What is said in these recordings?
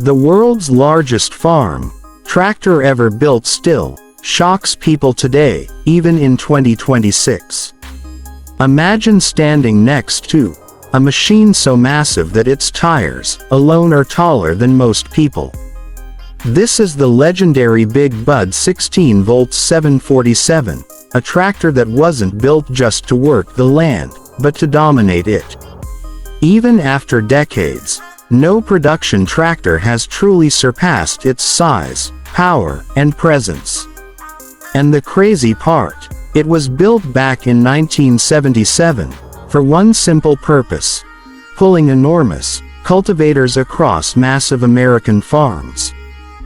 The world's largest farm tractor ever built still shocks people today, even in 2026. Imagine standing next to a machine so massive that its tires alone are taller than most people. This is the legendary Big Bud 16V 747, a tractor that wasn't built just to work the land, but to dominate it. Even after decades, no production tractor has truly surpassed its size, power, and presence. And the crazy part, it was built back in 1977, for one simple purpose: pulling enormous cultivators across massive American farms.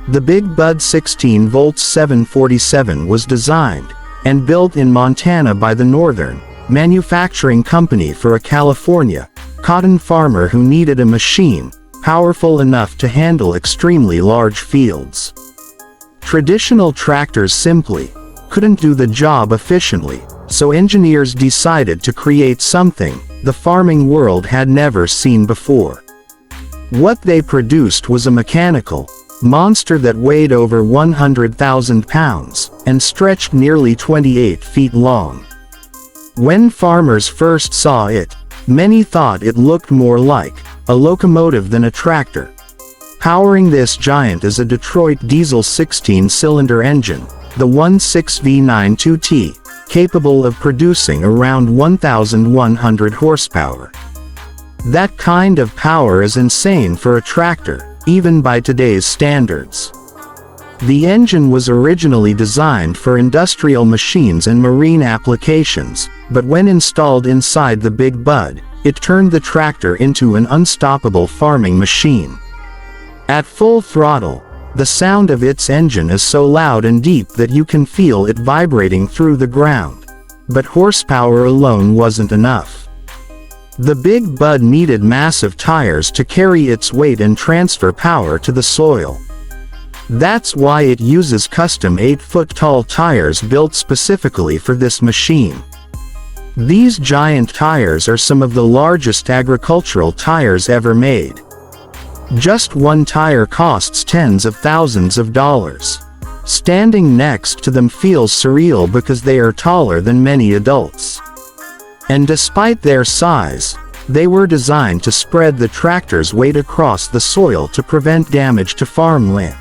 The Big Bud 16V 747 was designed and built in Montana by the Northern Manufacturing Company for a California cotton farmer who needed a machine powerful enough to handle extremely large fields. Traditional tractors simply couldn't do the job efficiently, so engineers decided to create something the farming world had never seen before. What they produced was a mechanical monster that weighed over 100,000 pounds and stretched nearly 28 feet long. When farmers first saw it, many thought it looked more like a locomotive than a tractor. Powering this giant is a Detroit diesel 16-cylinder engine, the 16V92T, capable of producing around 1,100 horsepower. That kind of power is insane for a tractor, even by today's standards. The engine was originally designed for industrial machines and marine applications, but when installed inside the Big Bud, it turned the tractor into an unstoppable farming machine. At full throttle, the sound of its engine is so loud and deep that you can feel it vibrating through the ground. But horsepower alone wasn't enough. The Big Bud needed massive tires to carry its weight and transfer power to the soil. That's why it uses custom 8-foot-tall tires built specifically for this machine. These giant tires are some of the largest agricultural tires ever made. Just one tire costs tens of thousands of dollars. Standing next to them feels surreal because they are taller than many adults. And despite their size, they were designed to spread the tractor's weight across the soil to prevent damage to farmland.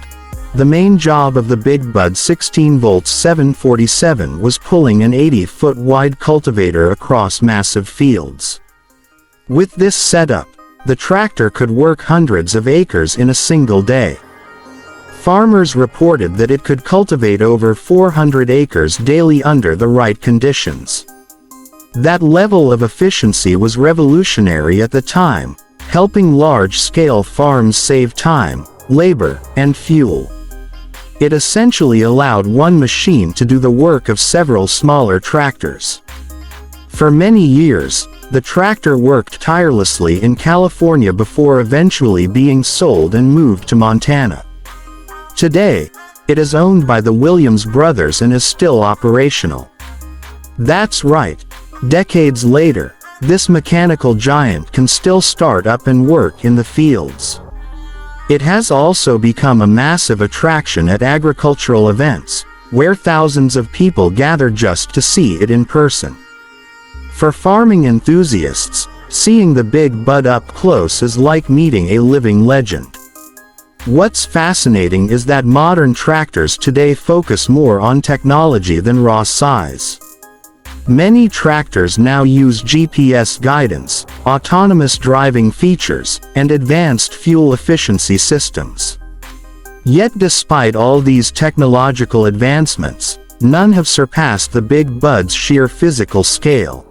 The main job of the Big Bud 16V 747 was pulling an 80-foot-wide cultivator across massive fields. With this setup, the tractor could work hundreds of acres in a single day. Farmers reported that it could cultivate over 400 acres daily under the right conditions. That level of efficiency was revolutionary at the time, helping large-scale farms save time, labor, and fuel. It essentially allowed one machine to do the work of several smaller tractors. For many years, the tractor worked tirelessly in California before eventually being sold and moved to Montana. Today, it is owned by the Williams brothers and is still operational. That's right, decades later, this mechanical giant can still start up and work in the fields. It has also become a massive attraction at agricultural events, where thousands of people gather just to see it in person. For farming enthusiasts, seeing the Big Bud up close is like meeting a living legend. What's fascinating is that modern tractors today focus more on technology than raw size. Many tractors now use GPS guidance, autonomous driving features, and advanced fuel efficiency systems. Yet despite all these technological advancements, none have surpassed the Big Bud's sheer physical scale.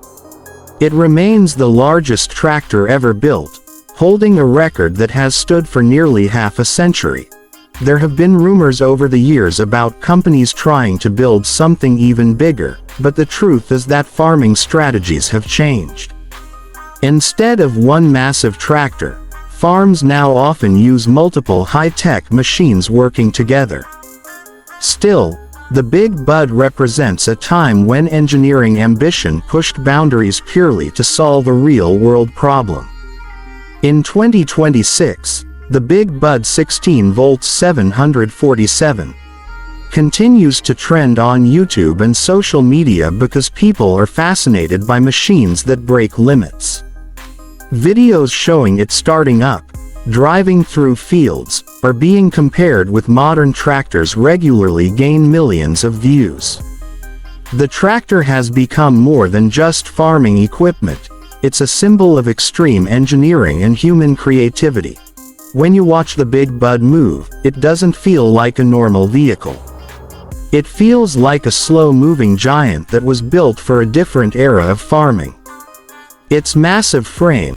It remains the largest tractor ever built, holding a record that has stood for nearly half a century. There have been rumors over the years about companies trying to build something even bigger, but the truth is that farming strategies have changed. Instead of one massive tractor, farms now often use multiple high-tech machines working together. Still, the Big Bud represents a time when engineering ambition pushed boundaries purely to solve a real-world problem. In 2026, The Big Bud 16 volts 747 continues to trend on YouTube and social media because people are fascinated by machines that break limits. Videos showing it starting up, driving through fields, or being compared with modern tractors regularly gain millions of views. The tractor has become more than just farming equipment. It's a symbol of extreme engineering and human creativity. When you watch the Big Bud move, it doesn't feel like a normal vehicle. It feels like a slow-moving giant that was built for a different era of farming. Its massive frame,